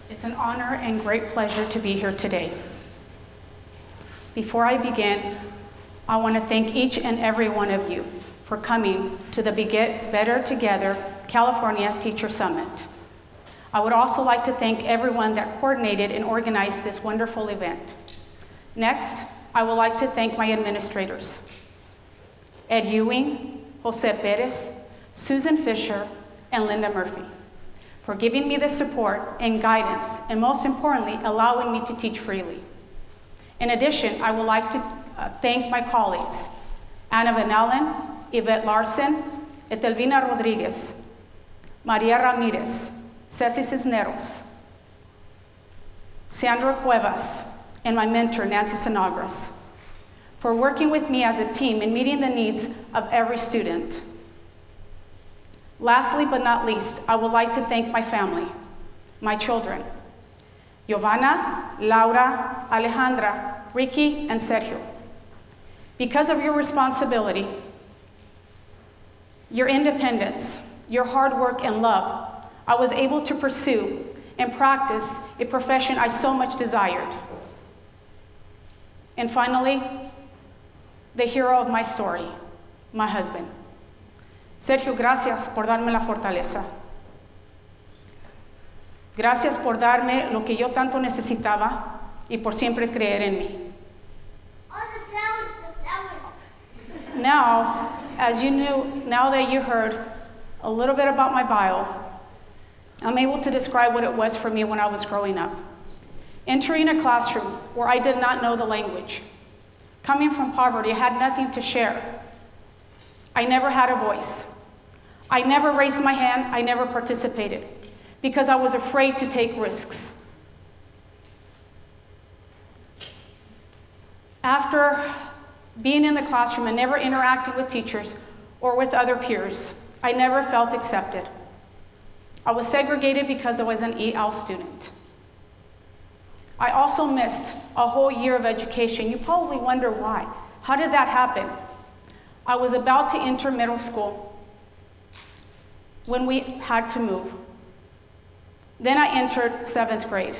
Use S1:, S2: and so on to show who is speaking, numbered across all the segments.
S1: It's an honor and great pleasure to be here today. Before I begin, I want to thank each and every one of you for coming to the Get Better Together California Teacher Summit. I would also like to thank everyone that coordinated and organized this wonderful event. Next, I would like to thank my administrators, Ed Ewing, Jose Perez, Susan Fisher, and Linda Murphy, for giving me the support and guidance, and most importantly, allowing me to teach freely. In addition, I would like to thank my colleagues, Anna Van Allen, Yvette Larson, Etelvina Rodriguez, Maria Ramirez, Ceci Cisneros, Sandra Cuevas, and my mentor, Nancy Sinagras, for working with me as a team in meeting the needs of every student. Lastly but not least, I would like to thank my family, my children, Giovanna, Laura, Alejandra, Ricky, and Sergio. Because of your responsibility, your independence, your hard work and love, I was able to pursue and practice a profession I so much desired. And finally, the hero of my story, my husband. Sergio, gracias por darme la fortaleza. Gracias por darme lo que yo tanto necesitaba y por siempre creer en mí.
S2: Oh, the flowers.
S1: Now, now that you heard a little bit about my bio, I'm able to describe what it was for me when I was growing up. Entering a classroom where I did not know the language. Coming from poverty, I had nothing to share. I never had a voice. I never raised my hand, I never participated, because I was afraid to take risks. After being in the classroom and never interacting with teachers or with other peers, I never felt accepted. I was segregated because I was an EL student. I also missed a whole year of education. You probably wonder why. How did that happen? I was about to enter middle school when we had to move. Then I entered 7th grade.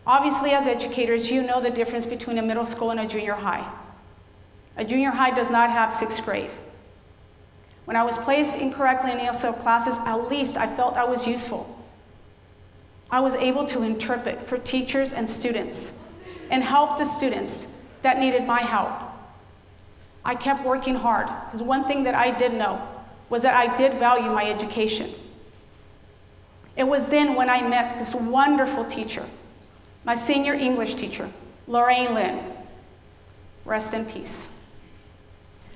S1: Obviously, as educators, you know the difference between a middle school and a junior high. A junior high does not have 6th grade. When I was placed incorrectly in ESL classes, at least I felt I was useful. I was able to interpret for teachers and students and help the students that needed my help. I kept working hard, because one thing that I did know was that I did value my education. It was then when I met this wonderful teacher, my senior English teacher, Lorraine Lynn. Rest in peace.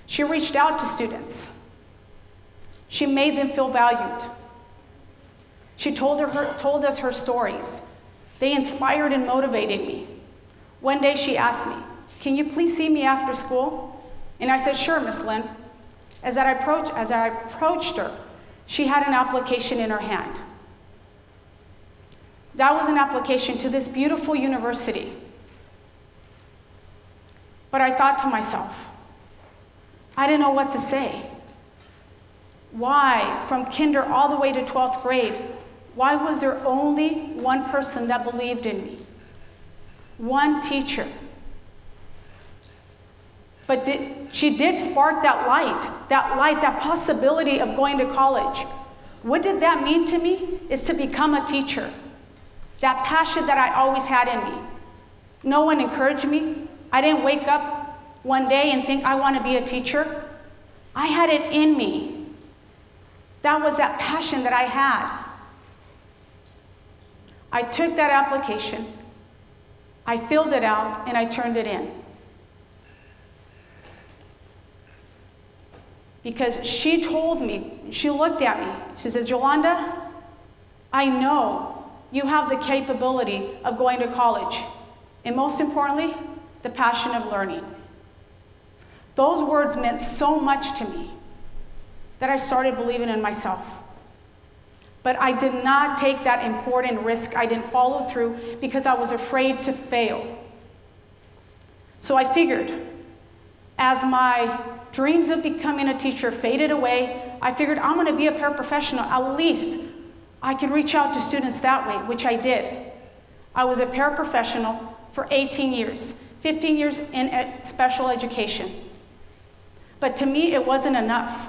S1: She reached out to students. She made them feel valued. She told us her stories. They inspired and motivated me. One day she asked me, "Can you please see me after school?" And I said, "Sure, Miss Lynn." As I approached her, she had an application in her hand. That was an application to this beautiful university. But I thought to myself, I didn't know what to say. Why, from kinder all the way to 12th grade, why was there only one person that believed in me? One teacher. But she did spark that light, that possibility of going to college. What did that mean to me? Is to become a teacher. That passion that I always had in me. No one encouraged me. I didn't wake up one day and think I want to be a teacher. I had it in me. That was that passion that I had. I took that application, I filled it out, and I turned it in. Because she told me, she looked at me, she says, "Yolanda, I know you have the capability of going to college, and most importantly, the passion of learning." Those words meant so much to me that I started believing in myself. But I did not take that important risk. I didn't follow through because I was afraid to fail. So I figured, as my dreams of becoming a teacher faded away, I figured I'm going to be a paraprofessional, at least I could reach out to students that way, which I did. I was a paraprofessional for 18 years, 15 years in special education. But to me, it wasn't enough.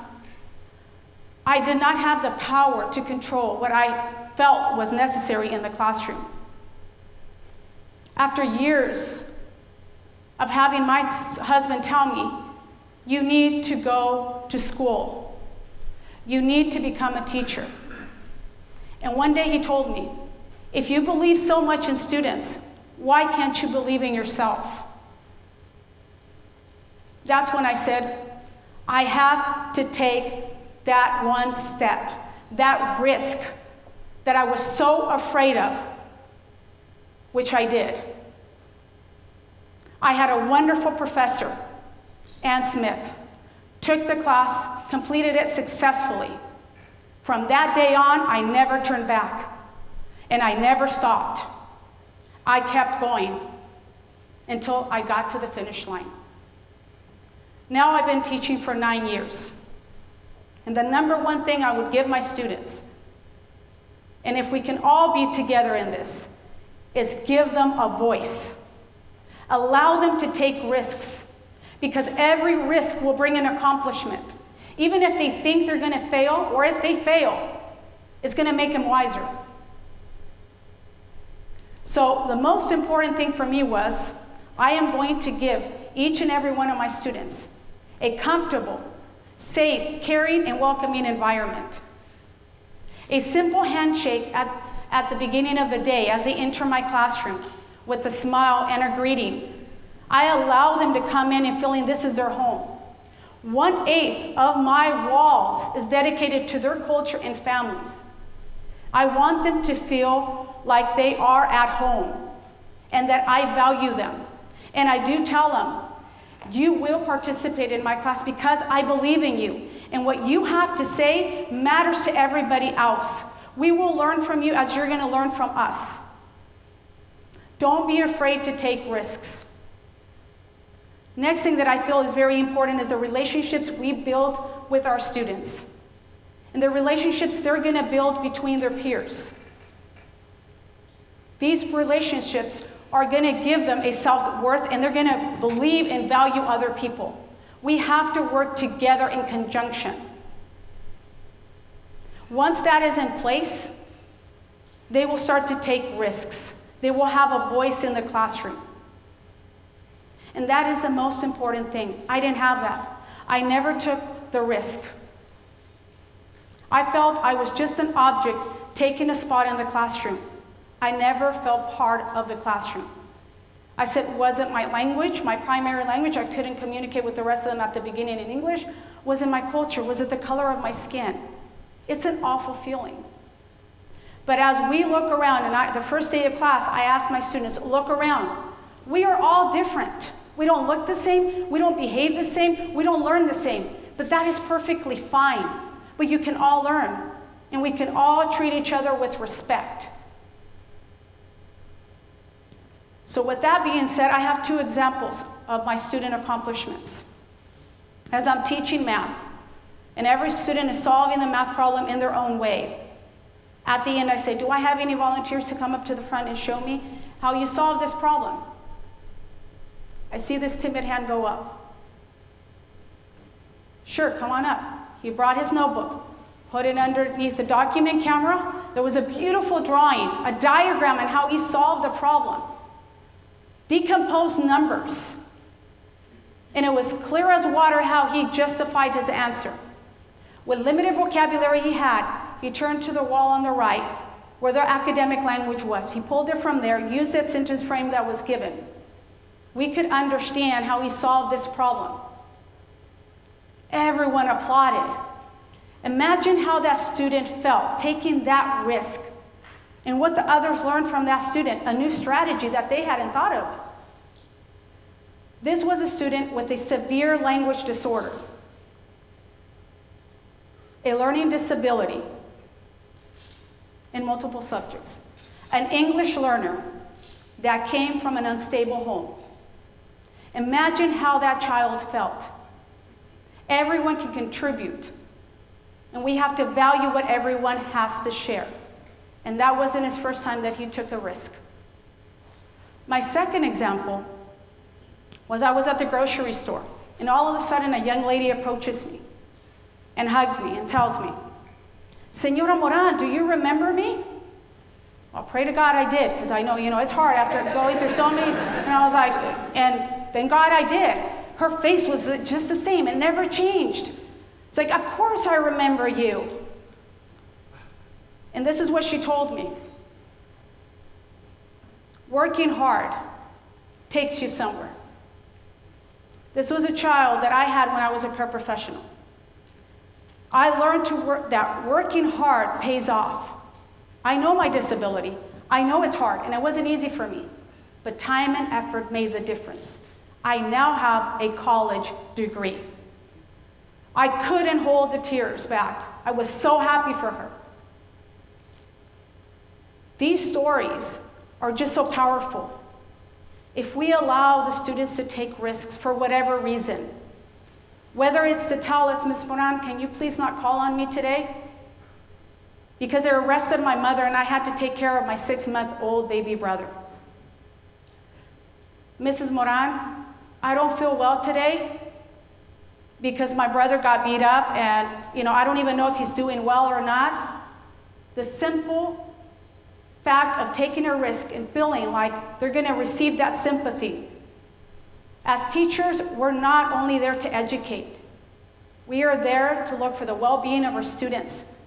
S1: I did not have the power to control what I felt was necessary in the classroom. After years of having my husband tell me, you need to go to school. You need to become a teacher. And one day he told me, if you believe so much in students, why can't you believe in yourself? That's when I said, I have to take that one step, that risk that I was so afraid of, which I did. I had a wonderful professor, Ann Smith, took the class, completed it successfully. From that day on, I never turned back, and I never stopped. I kept going until I got to the finish line. Now I've been teaching for 9 years. And the number one thing I would give my students, and if we can all be together in this, is give them a voice. Allow them to take risks, because every risk will bring an accomplishment. Even if they think they're going to fail, or if they fail, it's going to make them wiser. So the most important thing for me was, I am going to give each and every one of my students a comfortable, safe, caring, and welcoming environment. A simple handshake at the beginning of the day as they enter my classroom with a smile and a greeting. I allow them to come in and feeling this is their home. 1/8 of my walls is dedicated to their culture and families. I want them to feel like they are at home and that I value them. And I do tell them, you will participate in my class because I believe in you. And what you have to say matters to everybody else. We will learn from you as you're going to learn from us. Don't be afraid to take risks. Next thing that I feel is very important is the relationships we build with our students. And the relationships they're going to build between their peers. These relationships are going to give them a self-worth, and they're going to believe and value other people. We have to work together in conjunction. Once that is in place, they will start to take risks. They will have a voice in the classroom. And that is the most important thing. I didn't have that. I never took the risk. I felt I was just an object taking a spot in the classroom. I never felt part of the classroom. I said, was it my language, my primary language? I couldn't communicate with the rest of them at the beginning in English. Was it my culture? Was it the color of my skin? It's an awful feeling. But as we look around, and the first day of class, I asked my students, look around. We are all different. We don't look the same. We don't behave the same. We don't learn the same. But that is perfectly fine. But you can all learn. And we can all treat each other with respect. So with that being said, I have 2 examples of my student accomplishments. As I'm teaching math, and every student is solving the math problem in their own way. At the end, I say, do I have any volunteers to come up to the front and show me how you solve this problem? I see this timid hand go up. Sure, come on up. He brought his notebook, put it underneath the document camera. There was a beautiful drawing, a diagram on how he solved the problem. Decomposed numbers. And it was clear as water how he justified his answer. With limited vocabulary he had, he turned to the wall on the right where the academic language was. He pulled it from there, used that sentence frame that was given. We could understand how he solved this problem. Everyone applauded. Imagine how that student felt taking that risk. And what the others learned from that student, a new strategy that they hadn't thought of. This was a student with a severe language disorder, a learning disability in multiple subjects, an English learner that came from an unstable home. Imagine how that child felt. Everyone can contribute, and we have to value what everyone has to share. And that wasn't his first time that he took a risk. My second example was I was at the grocery store, and all of a sudden a young lady approaches me and hugs me and tells me, "Señora Moran, do you remember me?" Well, pray to God I did, because I know, it's hard after going through so many. And I was like, and thank God I did. Her face was just the same. It never changed. It's like, of course I remember you. And this is what she told me. Working hard takes you somewhere. This was a child that I had when I was a paraprofessional. I learned that working hard pays off. I know my disability. I know it's hard, and it wasn't easy for me. But time and effort made the difference. I now have a college degree. I couldn't hold the tears back. I was so happy for her. These stories are just so powerful. If we allow the students to take risks for whatever reason, whether it's to tell us, "Ms. Moran, can you please not call on me today?" Because they arrested my mother and I had to take care of my 6-month-old baby brother. "Mrs. Moran, I don't feel well today because my brother got beat up and I don't even know if he's doing well or not." The simple fact of taking a risk and feeling like they're going to receive that sympathy. As teachers, we're not only there to educate. We are there to look for the well-being of our students.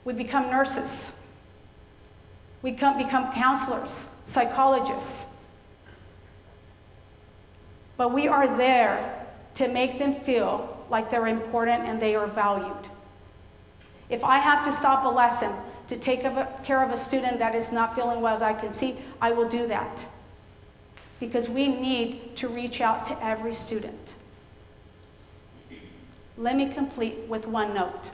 S1: We become nurses. We become counselors, psychologists. But we are there to make them feel like they're important and they are valued. If I have to stop a lesson to take care of a student that is not feeling well as I can see, I will do that. Because we need to reach out to every student. Let me complete with one note.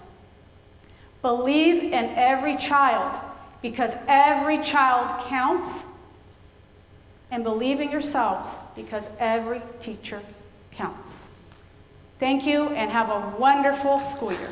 S1: Believe in every child, because every child counts. And believe in yourselves, because every teacher counts. Thank you, and have a wonderful school year.